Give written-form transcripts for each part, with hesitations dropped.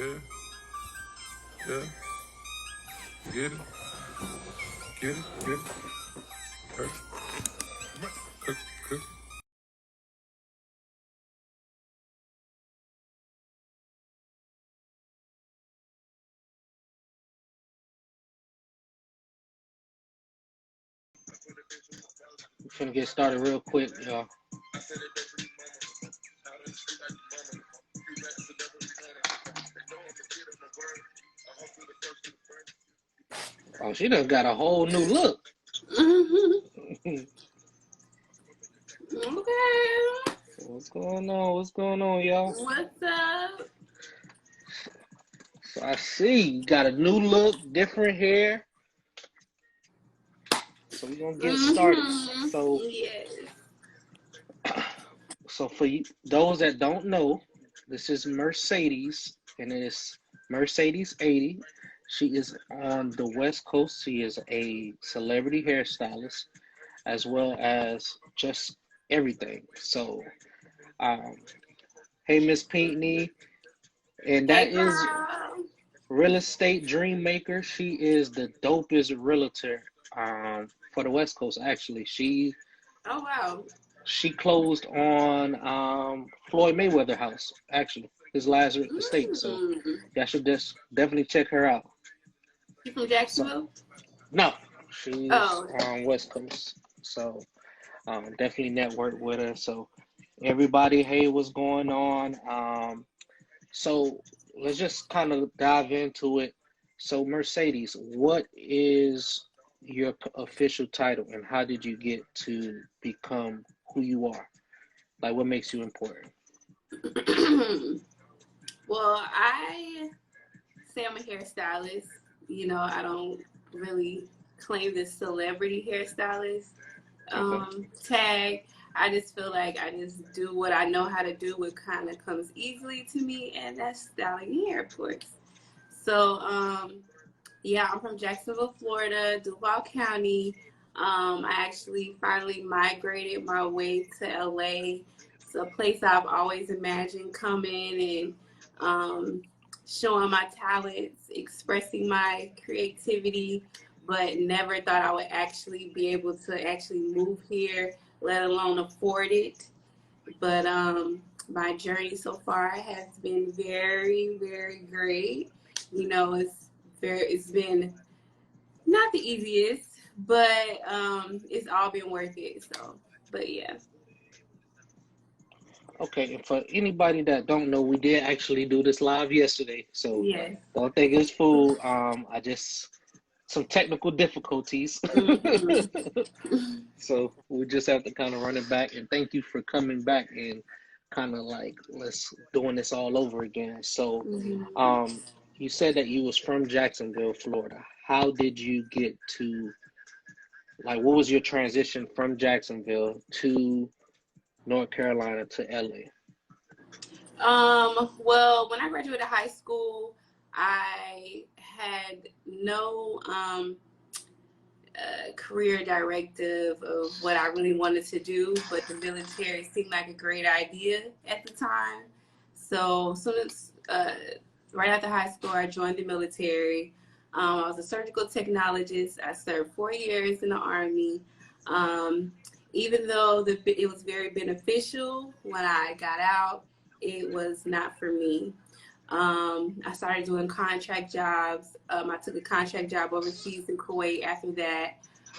Yeah. Yeah. Get it. Get it. Get it. Cook. Cook. Cook. We're finna get started real quick, y'all. Oh, she done got a whole new look. Okay. What's going on? What's going on, y'all? What's up? So I see you got a new look, different hair. So we're gonna get started. So, Yes. so for you, those that don't know, this is Mercedes, and it is Mercedes 80. She is on the West Coast. She is a celebrity hairstylist, as well as just everything. So, um, hey, Miss Pinckney, and that Hey, is girl. Real Estate Dream Maker. She is the dopest realtor for the West Coast. Actually, Oh, wow. she closed on Floyd Mayweather house. Actually, his last estate. So Mm. y'all should just definitely check her out. You from So Jacksonville? no, she's Oh. on West Coast. So definitely network with her. So everybody, hey, what's going on? So let's just kind of dive into it. So Mercedes, what is your official title, and how did you get to become who you are? Like, what makes you important? Well, I say I'm a hairstylist. You know, I don't really claim this celebrity hairstylist Okay. tag. I just feel like I just do what I know how to do, what kind of comes easily to me, and that's styling hair, of course. So, yeah, I'm from Jacksonville, Florida, Duval County. I actually finally migrated my way to LA. It's a place I've always imagined coming and showing my talents, expressing my creativity, but never thought I would actually be able to actually move here, let alone afford it. But my journey so far has been very, very great. You know, it's been not the easiest, but it's all been worth it. So, but yeah. Okay, and for anybody that don't know, we did actually do this live yesterday, so Yes. don't think it's full. I just some technical difficulties, Mm-hmm. so we just have to kind of run it back. And thank you for coming back and kind of like let's doing this all over again. So, Mm-hmm. um, you said that you was from Jacksonville, Florida. How did you get to like what was your transition from Jacksonville to North Carolina to LA? Well, when I graduated high school, I had no career directive of what I really wanted to do, but the military seemed like a great idea at the time. So, soon as right after high school, I joined the military. I was a surgical technologist. I served 4 years in the Army. Um, Even though it was very beneficial when I got out, it was not for me. I started doing contract jobs. I took a contract job overseas in Kuwait after that.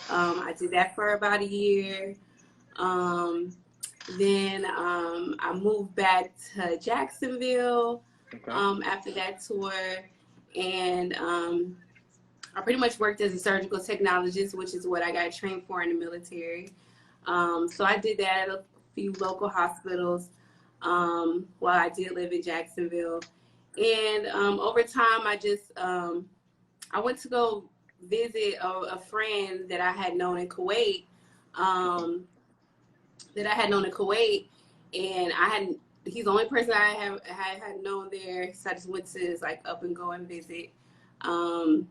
I did that for about a year. Um, then I moved back to Jacksonville Okay. after that tour. And I pretty much worked as a surgical technologist, which is what I got trained for in the military. So I did that at a few local hospitals while I did live in Jacksonville. And over time, I went to go visit a friend that I had known in Kuwait. Okay. Um, and I hadn't. He's the only person I had known there. So I just went to his like up and go and visit. Um,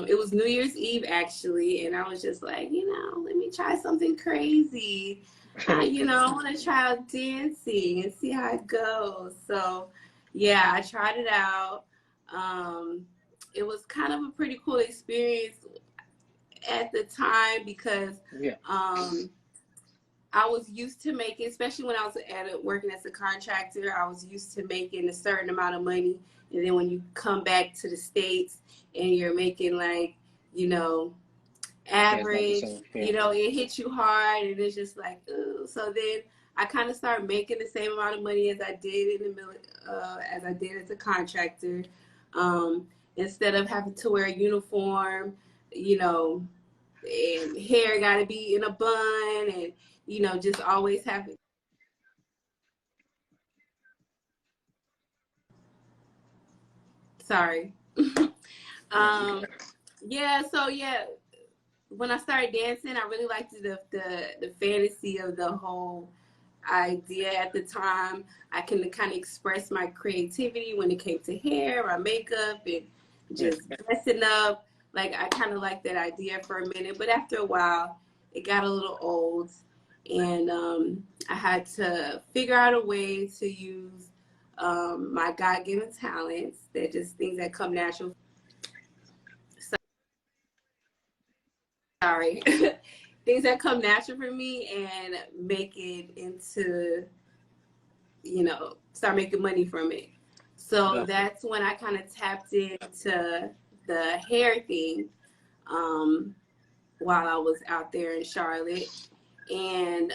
it was New Year's Eve actually, and I was just like, let me try something crazy. I want to try out dancing and see how it goes. So, yeah, I tried it out. It was kind of a pretty cool experience at the time because Yeah. I was used to making, especially when I was working as a contractor, I was used to making a certain amount of money. And then when you come back to the States and you're making like, you know, Yeah, it's not the average, same. Yeah. you know, it hits you hard and it's just like, ooh. So then I kind of started making the same amount of money as I did in the as I did as a contractor. Instead of having to wear a uniform, you know, and hair got to be in a bun and, you know, just always have it. Sorry. No, you good. Yeah, so yeah, when I started dancing, I really liked the fantasy of the whole idea at the time. I can kind of express my creativity when it came to hair or makeup and Yeah. just dressing up. Like I kind of liked that idea for a minute, but after a while, it got a little old, and I had to figure out a way to use my God-given talents. They're just things that come natural. Sorry. Things that come natural for me and make it into, you know, start making money from it. So Definitely. that's when I kind of tapped into the hair thing while I was out there in Charlotte. And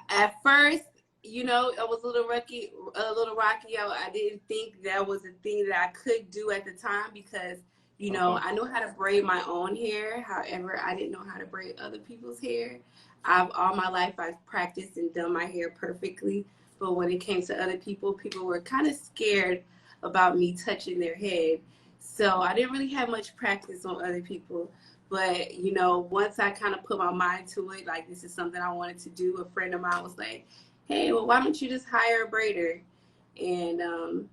at first, you know, I was a little rocky. I didn't think that was a thing that I could do at the time because, you know, Okay. I know how to braid my own hair. However, I didn't know how to braid other people's hair. All my life I've practiced and done my hair perfectly, but when it came to other people, people were kind of scared about me touching their head. So I didn't really have much practice on other people. But, you know, once I kind of put my mind to it, like this is something I wanted to do, a friend of mine was like, hey, well, why don't you just hire a braider? And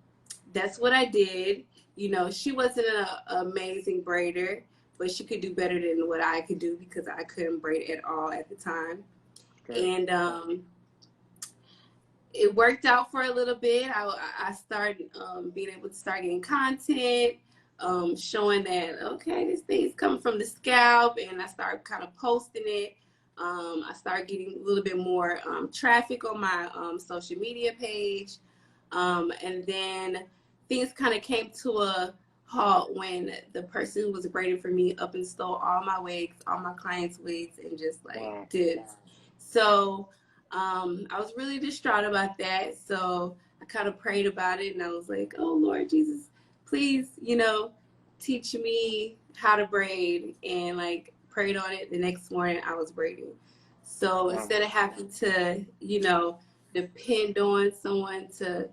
that's what I did. You know, she wasn't an amazing braider, but she could do better than what I could do because I couldn't braid at all at the time. Correct. And it worked out for a little bit. I started being able to start getting content, showing that, okay, this thing is coming from the scalp, and I started kind of posting it. I started getting a little bit more traffic on my social media page. And then things kind of came to a halt when the person who was braiding for me up and stole all my wigs, all my clients' wigs, and just like Wow. did. So I was really distraught about that. So I kind of prayed about it and I was like, oh, Lord Jesus, please, you know, teach me how to braid. And like prayed on it. The next morning I was braiding. So Wow. instead of having to, you know, depend on someone to,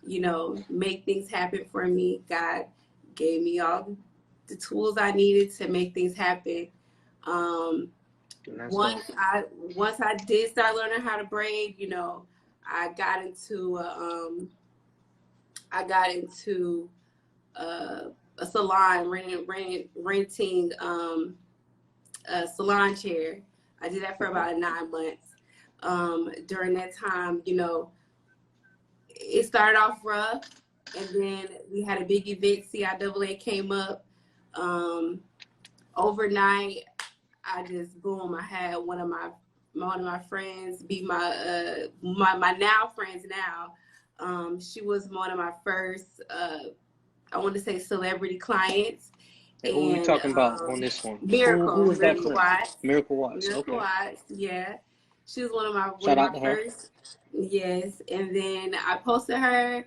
you know, make things happen for me, God gave me all the tools I needed to make things happen. Um, And that's once awesome. I did start learning how to braid, you know, I got into I got into a salon, renting a salon chair. I did that for Okay. about 9 months. During that time, you know, it started off rough, and then we had a big event. CIAA came up. Overnight, I just boom. I had one of my friends be my now friends now. She was one of my first I want to say celebrity clients, And who are we and talking about on this one? Who Miracle was that Miracle friend? Watts. Miracle Watts. Miracle Okay. Watts, yeah. She was one Shout of out my to her. first, yes. And then I posted her,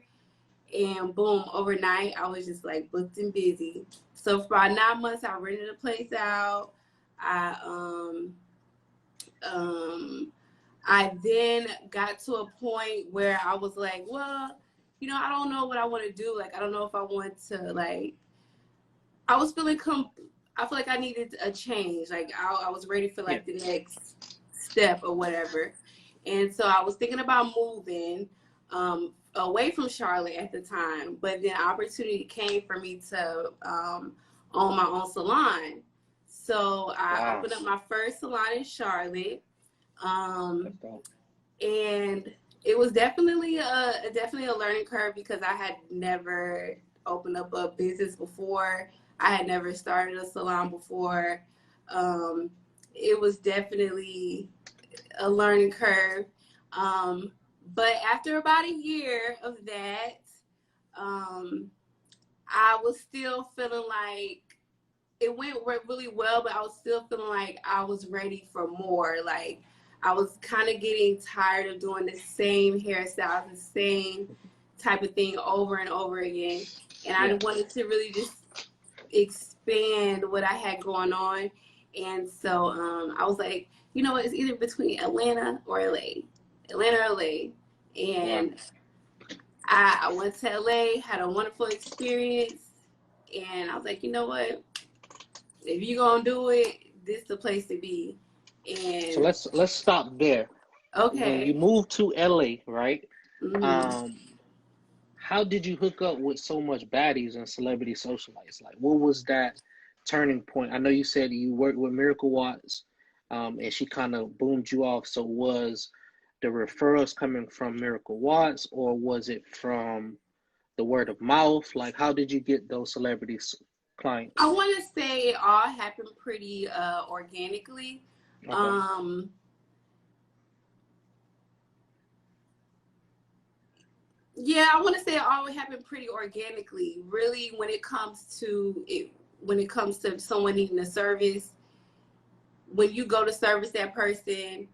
and boom, overnight I was just like booked and busy. So for about 9 months, I rented a place out. I um I then got to a point where I was like, well, you know, I don't know what I want to do. Like, I don't know if I want to like. I was feeling I feel like I needed a change. Like I was ready for Yeah. like the next step or whatever. And so I was thinking about moving away from Charlotte at the time, but then opportunity came for me to own my own salon. So I Wow. opened up my first salon in Charlotte. Um, That's dope. and it was definitely a learning curve because I had never opened up a business before. I had never started a salon before. It was definitely a learning curve. But after about a year of that, I was still feeling like it went really well, but I was still feeling like I was ready for more. Like I was kind of getting tired of doing the same hairstyles, the same type of thing over and over again. And I wanted to really just expand what I had going on. And so I was like, you know what, it's either between Atlanta or LA. Atlanta or LA. And I went to LA, had a wonderful experience, and I was like, you know what? If you're gonna do it, this is the place to be. And So let's stop there. When you okay. moved to LA, right? Mm-hmm. How did you hook up with so much baddies and celebrity socialites? Like, what was that turning point? I know you said you worked with Miracle Watts, and she kind of boomed you off. So was the referrals coming from Miracle Watts, or was it from the word of mouth? Like, how did you get those celebrities I clients? want to say it all happened pretty organically. Okay. Um, yeah, I want to say it all happened pretty organically. Really, when it comes to someone needing a service, when you go to service that person,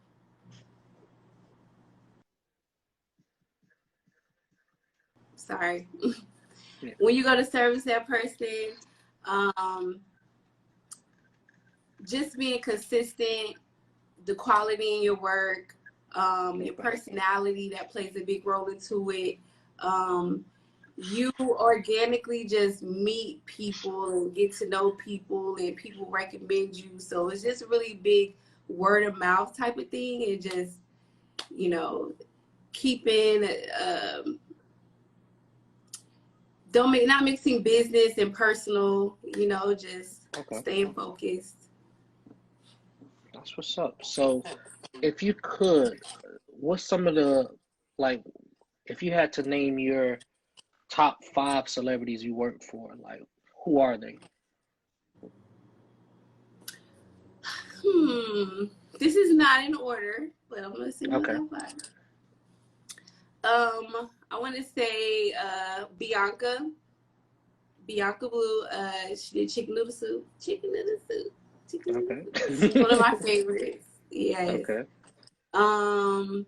sorry, Yeah. when you go to service that person, um, just being consistent, the quality in your work, your Okay. personality that plays a big role into it. Um, you organically just meet people and get to know people, and people recommend you. So it's just a really big word of mouth type of thing, and just you know keeping not mixing business and personal. Just Okay. staying focused. That's what's up. So, if you could, what's some of the, like, if you had to name your top five celebrities you work for, like, who are they? This is not in order, but I'm gonna say my Okay. top five. I want to say Bianca Blue. She did chicken noodle soup. Chicken noodle soup. Chicken noodle Okay. soup. She's one of my favorites. Yes. Okay. Um,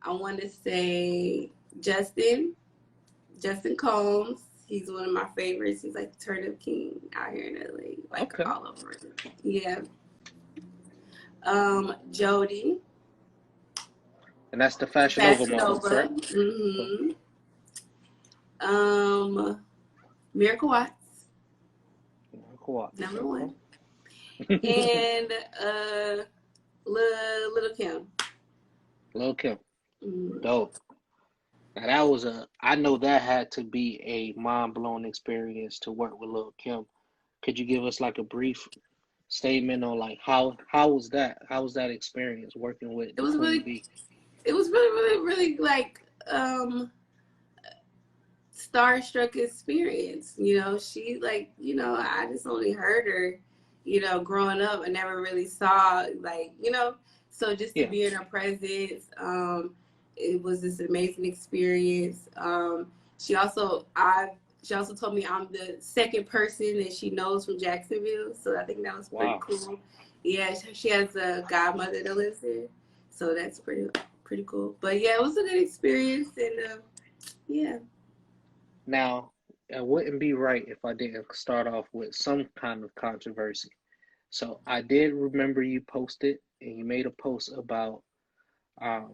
I want to say Justin. Justin Combs. He's one of my favorites. He's like the turnip king out here in LA, like Okay. all over. Yeah. Jody. And that's the Fashion Nova Fashion model, Nova. correct? Cool. Um, Miracle Watts, Cool. number one. Okay. And Little Kim. Lil Kim. Mm. Dope. Now I know that had to be a mind-blowing experience to work with Lil Kim. Could you give us like a brief statement on like how was that? How was that experience working with It the was Queen really, Bee? it was really, really, really like starstruck experience. She like, I just only heard her, growing up. I never really saw like, so just to Yeah. be in her presence, it was this amazing experience. She also told me I'm the second person that she knows from Jacksonville, so I think that was pretty Wow. cool. Yeah, she has a godmother that lives there, so that's pretty cool. But yeah, it was a good experience, and yeah. Now, it wouldn't be right if I didn't start off with some kind of controversy. So I did remember you posted and you made a post about um,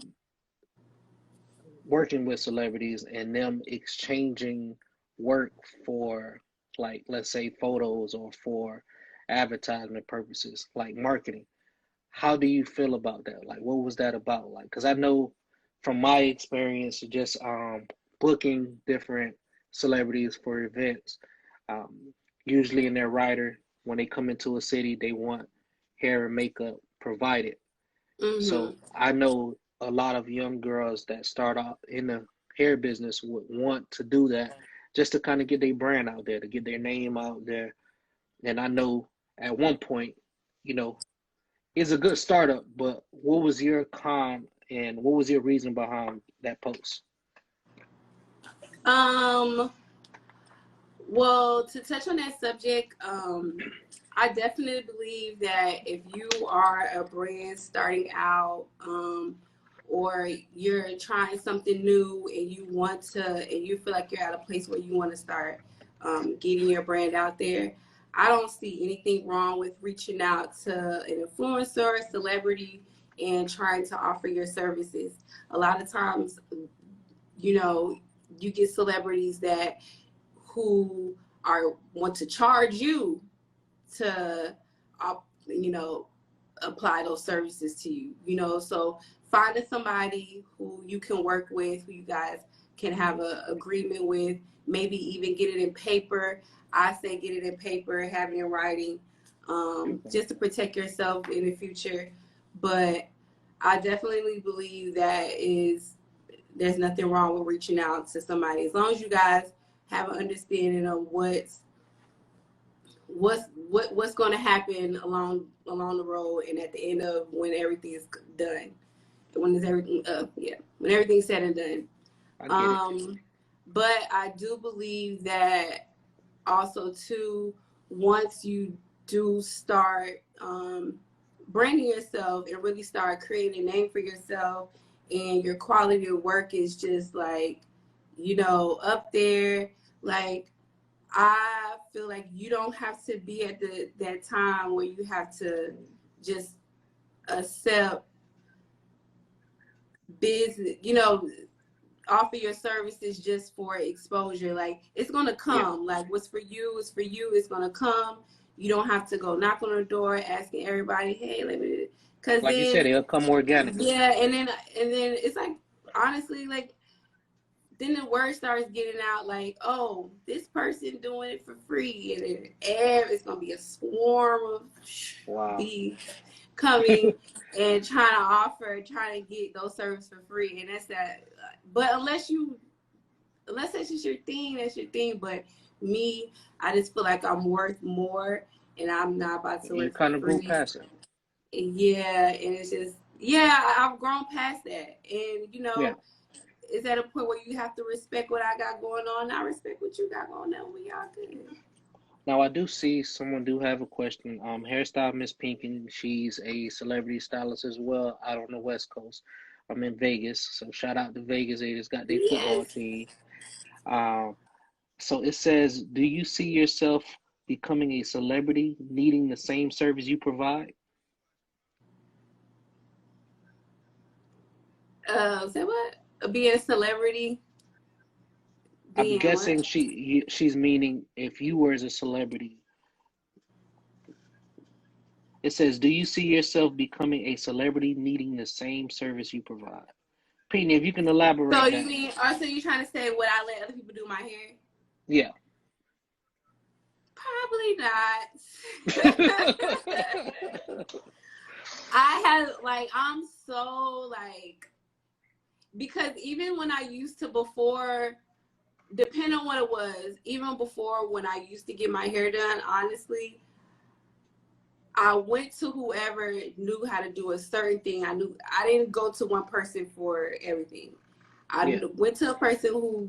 working with celebrities and them exchanging work for, like, let's say photos or for advertisement purposes, like marketing. How do you feel about that? Like, what was that about? Like, because I know from my experience, just booking different celebrities for events, usually in their rider, when they come into a city, they want hair and makeup provided. So Mm-hmm. I know a lot of young girls that start out in the hair business would want to do that just to kind of get their brand out there, to get their name out there. And I know at one point, you know, it's a good startup, but what was your con and what was your reason behind that post? Um, well, to touch on that subject, I definitely believe that if you are a brand starting out, or you're trying something new and you want to, and you feel like you're at a place where you want to start getting your brand out there, I don't see anything wrong with reaching out to an influencer, celebrity, and trying to offer your services. A lot of times, you know, you get celebrities that who are want to charge you to, you know, apply those services to you, you know. So finding somebody who you can work with, who you guys can have an agreement with, maybe even get it in paper. I say get it in paper, have it in writing, just to protect yourself in the future. But I definitely believe there's nothing wrong with reaching out to somebody, as long as you guys have an understanding of what's going to happen along the road, and at the end of when everything is done, when is everything when everything's said and done. I get it. But I do believe that also too, once you do start branding yourself and really start creating a name for yourself, and your quality of work is just like, you know, up there, like, I feel like you don't have to be at that time where you have to just accept business, you know, offer your services just for exposure. Like, it's gonna Yeah. come. Like, what's for you is for you. It's gonna come. You don't have to go knock on the door asking everybody, hey, let me, because Like you said, then, it'll come organically. yeah, and then it's like, honestly, like, then the word starts getting out like, oh, this person doing it for free, and then it's gonna be a swarm of Wow. bees coming and trying to get those services for free, and that's that. But unless that's just your thing, that's your thing. But me, I just feel like I'm worth more, and I'm not about to You work for kind of grew free. past it. And yeah, and it's just, yeah, I've grown past that, and you know. Yeah. It's at a point where you have to respect what I got going on. I respect what you got going on. We all good. Now I do see someone do have a question. Hairstyle Miss Pink, and she's a celebrity stylist as well out on the West Coast. I'm in Vegas, so shout out to Vegas. They just got their football Yes. team. Um, so it says, do you see yourself becoming a celebrity needing the same service you provide? Say what? Being a celebrity. I'm Being guessing what? she's meaning if you were as a celebrity. It says, do you see yourself becoming a celebrity needing the same service you provide? Pena, if you can So elaborate you that. mean, or so you trying to say, would I let other people do my hair? Yeah. Probably not. I had like, I'm so like, because even when I used to before, depending on what it was, even before when I used to get my hair done, honestly, I went to whoever knew how to do a certain thing. I didn't go to one person for everything. I Yeah. went to a person who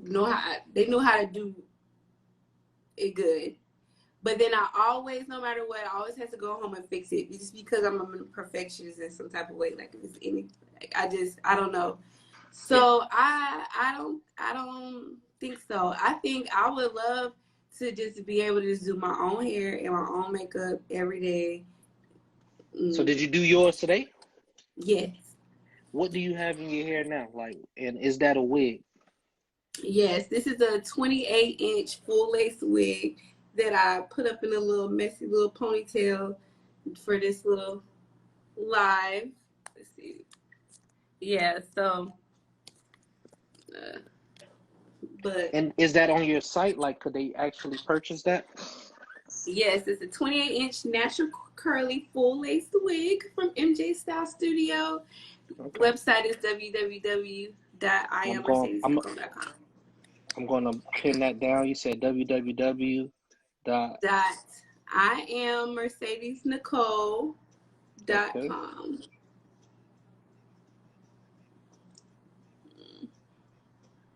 they knew how to do it good. But then I always, no matter what, I always had to go home and fix it, just because I'm a perfectionist in some type of way. Like, if it's any, like, I don't know. Yeah. So I don't think so. I think I would love to just be able to just do my own hair and my own makeup every day. So did you do yours today? Yes. What do you have in your hair now? Like, and is that a wig? Yes, this is a 28-inch full lace wig that I put up in a little messy little ponytail for this little live. Let's see. Yeah, so, but And is that on your site? Like, could they actually purchase that? yes, it's a 28-inch natural curly full lace wig from MjStyle Studio. Okay. Website is www.iammercedesnicole.com. I'm gonna pin that down. You said www. Okay. .iammercedesnicole.com.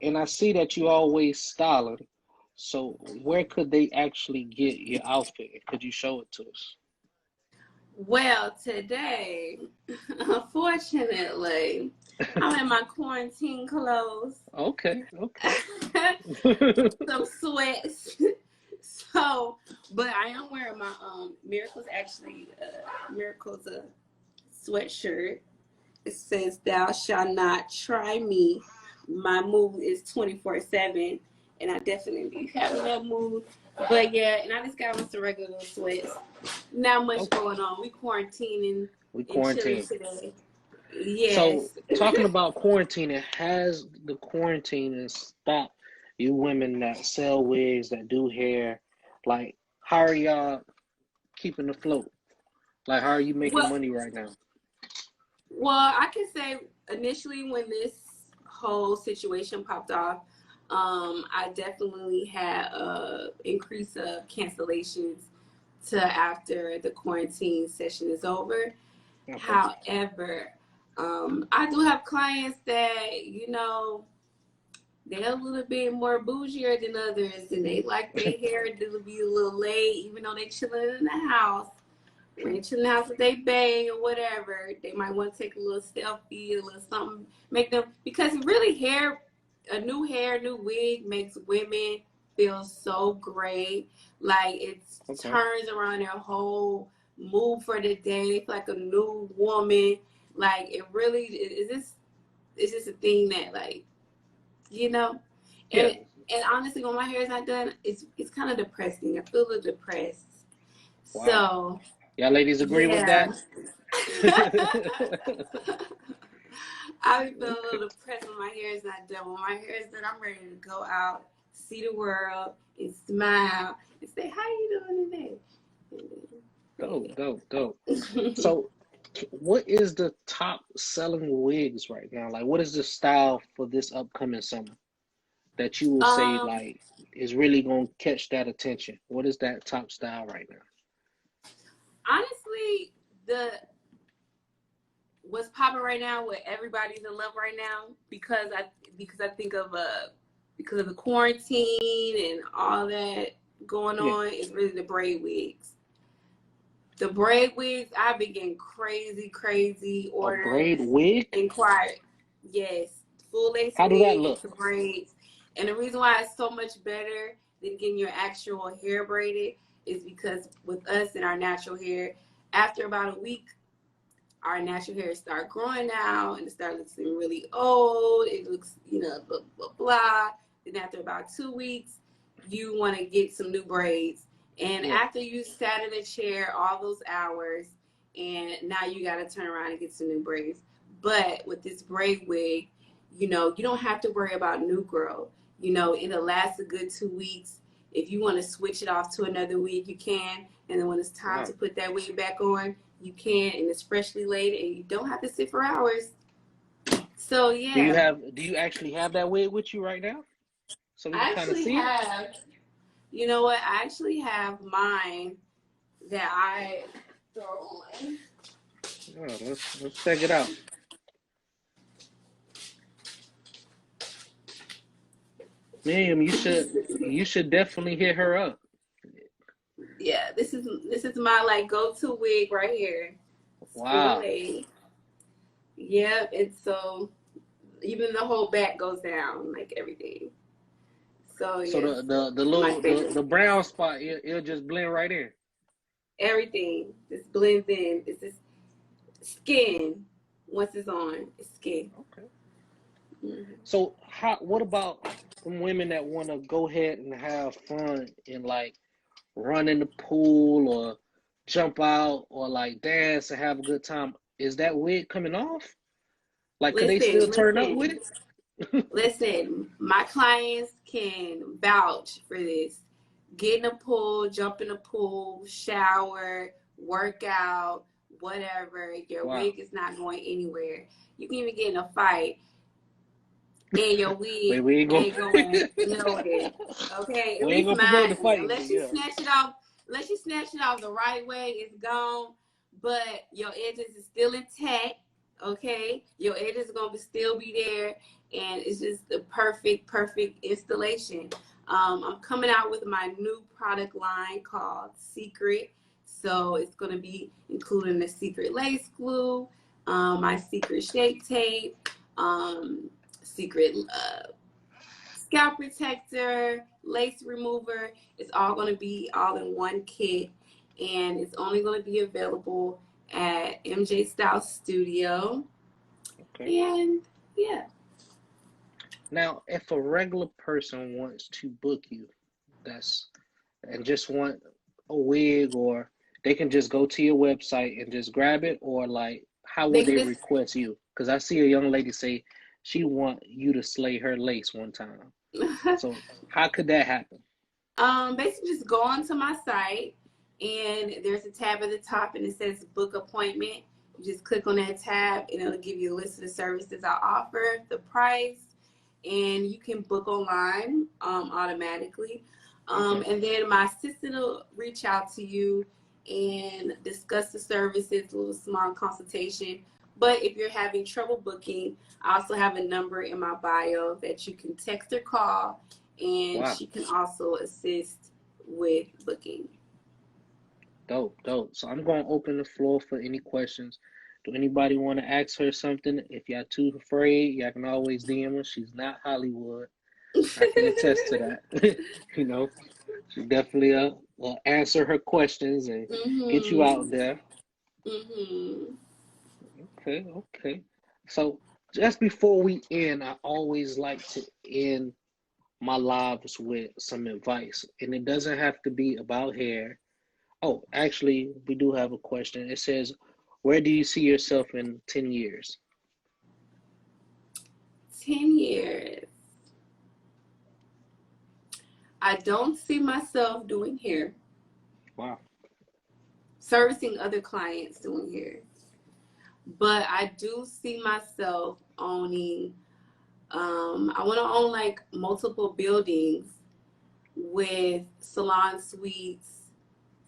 And I see that you always styling. So where could they actually get your outfit? Could you show it to us? Well, today, unfortunately, I'm in my quarantine clothes. Okay. Some sweats. So, but I am wearing my Miracles sweatshirt. It says "Thou shalt not try me." My mood is 24/7, and I definitely be having that mood. But yeah, and I just got on some regular little sweats. Not much going on. We quarantining We and chilling quarantine. today. So Yes. talking about quarantining, has the quarantine stopped you women that sell wigs, that do hair? Like, how are y'all keeping afloat? Like, how are you making money right now? Well, I can say initially when this whole situation popped off, I definitely had an increase of cancellations to after the quarantine session is over. Okay. However, I do have clients that, they're a little bit more bougier than others, and they like their hair to be a little late, even though they chilling in the house. When they chill in the house with they bang or whatever, they might want to take a little selfie, a little something, make them, because really a new wig makes women feel so great. Like it turns around their whole mood for the day, like a new woman. Like it really is just a thing that and honestly, when my hair is not done, it's kind of depressing. I feel a little depressed. Wow. So y'all ladies agree with that? I feel a little depressed when my hair is not done. When my hair is done, I'm ready to go out, see the world, and smile, and say, "How you doing today?" Dope. So, what is the top selling wigs right now? Like, what is the style for this upcoming summer that you will say like is really gonna catch that attention? What is that top style right now? Honestly, what's popping right now, what everybody's in love right now, because I think of because of the quarantine and all that going on, is really the braid wigs. The braid wigs, I've been getting crazy orders. A braid wig? Inquired. Yes. Full lace How wig do that look? into braids. And the reason why it's so much better than getting your actual hair braided is because with us and our natural hair, after about a week, our natural hair start growing out and it starts looking really old. It looks, blah, blah, blah. Then after about 2 weeks, you want to get some new braids. And after you sat in a chair all those hours, and now you got to turn around and get some new braids. But with this braid wig, you don't have to worry about new growth. It'll last a good 2 weeks. If you want to switch it off to another wig, you can. And then when it's time to put that wig back on, you can, and it's freshly laid, and you don't have to sit for hours. So yeah. Do you actually have that wig with you right now? So we can kind of see it. You know what? I actually have mine that I throw on. Oh, let's check it out. Miriam, you should definitely hit her up. Yeah, this is my go-to wig right here. Wow. Yep, and so even the whole back goes down, like everything. So the brown spot, it'll just blend right in. Everything just blends in. It's just skin. Once it's on, it's skin. Okay. Mm-hmm. So what about women that want to go ahead and have fun and run in the pool or jump out or dance and have a good time? Is that wig coming off? Could they still turn up with it? Listen, my clients can vouch for this. Get in the pool, jump in the pool, shower, workout, whatever. Your Wow. wig is not going anywhere. You can even get in a fight and your Wait, wig we ain't going. ain't going nowhere. Okay, at We ain't least gonna promote the mine, fighting, but unless you yeah. snatch it off, the right way, it's gone. But your edges is still intact. Okay, your edges are gonna still be there, and it's just the perfect installation. I'm coming out with my new product line called Secret. So it's gonna be including the secret lace glue, my secret shape tape, secret scalp protector, lace remover. It's all going to be all in one kit, and it's only going to be available at MJ Style Studio. Okay. And yeah. Now, if a regular person wants to book you, and just want a wig, or they can just go to your website and just grab it, or like, how They would can they just request you? Because I see a young lady say she want you to slay her lace one time. So how could that happen? basically just go onto my site, and there's a tab at the top and it says book appointment. You just click on that tab and it'll give you a list of the services I offer, the price, and you can book online automatically. Okay. And then my assistant will reach out to you and discuss the services, a little small consultation. But if you're having trouble booking, I also have a number in my bio that you can text or call, and Wow. she can also assist with booking. Dope, dope. So I'm going to open the floor for any questions. Do anybody want to ask her something? If y'all too afraid, y'all can always DM her. She's not Hollywood. I can attest to that. You know, she definitely will answer her questions and get you Mhm. out there. Mhm. Okay, okay. So just before we end, I always like to end my lives with some advice, and it doesn't have to be about hair. Oh, actually, we do have a question. It says, where do you see yourself in 10 years? 10 years. I don't see myself doing hair, Wow. servicing other clients doing hair, but I do see myself owning. I want to own like multiple buildings with salon suites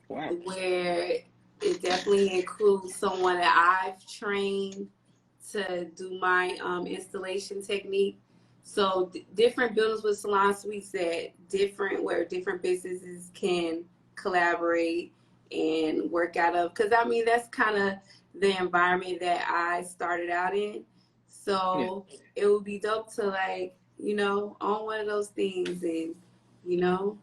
Wow. where it definitely includes someone that I've trained to do my installation technique. So different buildings with salon suites that different where different businesses can collaborate and work out of. Because I mean that's kind of the environment that I started out in. Yeah. So it would be dope to like own one of those things and you know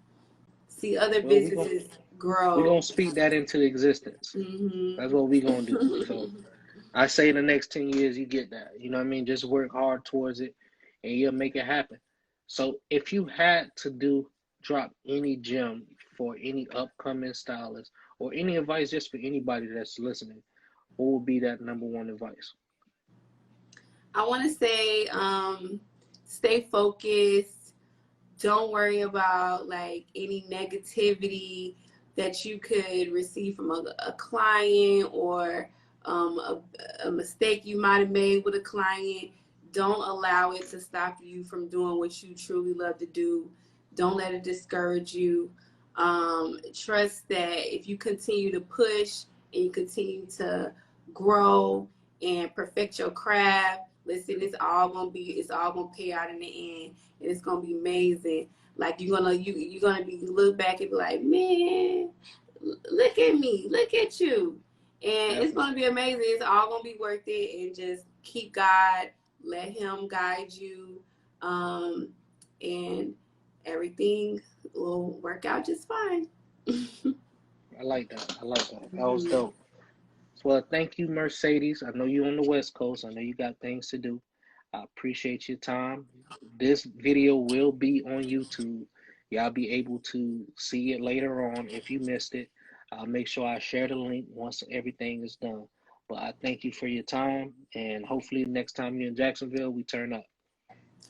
see other Well, businesses we gonna grow. speak that into existence. That's Mhm. what we gonna do. So I say in the next 10 years, you get that. You know what I mean? Just work hard towards it and you'll make it happen. So if you had to drop any gem for any upcoming stylist or any advice just for anybody that's listening, what would be that number one advice? I want to say, stay focused. Don't worry about like any negativity that you could receive from a client or a mistake you might have made with a client. Don't allow it to stop you from doing what you truly love to do. Don't let it discourage you. Trust that if you continue to push and you continue to grow and perfect your craft, listen, it's all gonna pay out in the end, and it's gonna be amazing. Like you're gonna be look back and be like, man, look at me, look at you, and it's Definitely. gonna be amazing. It's all gonna be worth it, and just keep God, let Him guide you, and everything will work out just fine. I like that. I like that. That was Mhm. dope. Well, thank you, Mercedes. I know you're on the West Coast. I know you got things to do. I appreciate your time. This video will be on YouTube. Y'all be able to see it later on if you missed it. I'll make sure I share the link once everything is done. But I thank you for your time, and hopefully next time you're in Jacksonville, we turn up.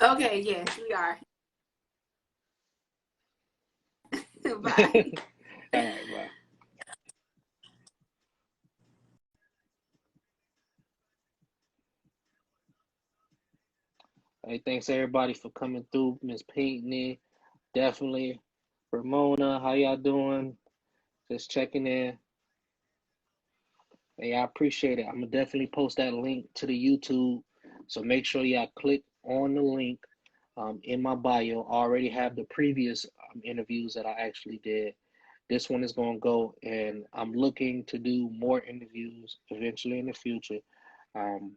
Okay, yes, we are. All Bye. right, bye. Hey, thanks everybody for coming through. Miss Pinkney, definitely. Ramona, how y'all doing? Just checking in. Hey, I appreciate it. I'm gonna definitely post that link to the YouTube. So make sure y'all click on the link in my bio. I already have the previous interviews that I actually did. This one is gonna go, and I'm looking to do more interviews eventually in the future. Um,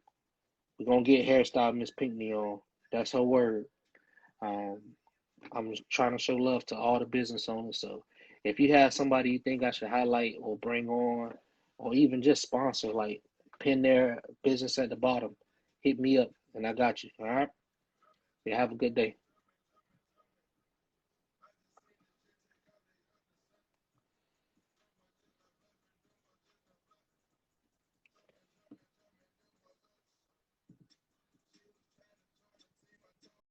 we're gonna get hairstyle Miss Pinkney on. That's her word. Um, I'm just trying to show love to all the business owners. So if you have somebody you think I should highlight or bring on, or even just sponsor, like pin their business at the bottom, hit me up and I got you. All right. Yeah, have a good day.